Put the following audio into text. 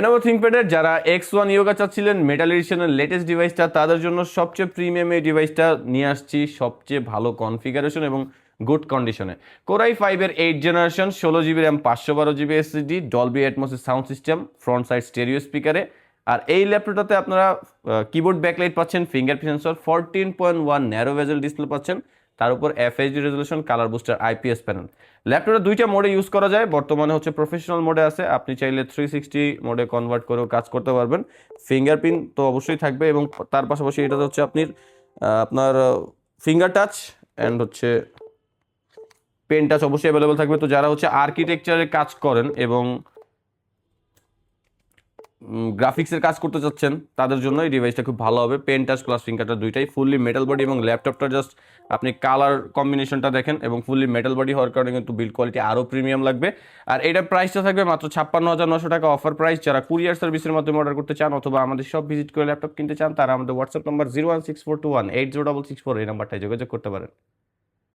Lenovo ThinkPad এর যারা X1 Yoga চাচ্ছিলেন মেটাল এডিশনের লেটেস্ট ডিভাইসটা, তাদের জন্য সবচেয়ে প্রিমিয়াম এই ডিভাইসটা নিয়ে আসছি, সবচেয়ে ভালো কনফিগারেশন এবং গুড কন্ডিশনে। Core i5 এর 8 generation, 16 GB RAM, 512 GB SSD, Dolby অ্যাটমসের sound system, front side stereo স্পিকারে। আর এই ল্যাপটপটাতে আপনারা কিবোর্ড ব্যাকলাইট পাচ্ছেন, fingerprint sensor, 14.1 narrow bezel display পাচ্ছেন, তার উপর FHD resolution, colour booster, IPS panel. ল্যাপটপটা দুইটা মোডে ইউজ করা যায়, বর্তমানে হচ্ছে প্রফেশনাল মোডে আছে, আপনি চাইলে 360 মোডে কনভার্ট করেও কাজ করতে পারবেন। ফিঙ্গারপ্রিন্ট তো অবশ্যই থাকবে এবং তার পাশাপাশি এটা হচ্ছে আপনার ফিঙ্গার টাচ অ্যান্ড হচ্ছে পেন টাচ অবশ্যই অ্যাভেলেবল থাকবে। তো যারা হচ্ছে আর্কিটেকচারে কাজ করেন এবং গ্রাফিক্সের কাজ করতে চাচ্ছেন, তাদের জন্য এই ডিভাইসটা খুব ভালো হবে। Pen touch plus finger touch দুইটাই, ফুললি মেটাল বডি এবং ল্যাপটপটা জাস্ট আপনি কালার কম্বিনেশনটা দেখেন এবং ফুললি মেটাল বডি হওয়ার কারণে কিন্তু বিল্ড কোয়ালিটি আরও প্রিমিয়াম লাগবে। আর এটার প্রাইসটা থাকবে মাত্র 56,900 টাকা অফার প্রাইস। যারা কুরিয়ার সার্ভিসের মাধ্যমে অর্ডার করতে চান অথবা আমাদের সব ভিজিট করে ল্যাপটপ কিনতে চান, তারা আমাদের হোয়াটসঅ্যাপ নাম্বার 01642180664 এই নাম্বারটায় যোগাযোগ করতে পারেন।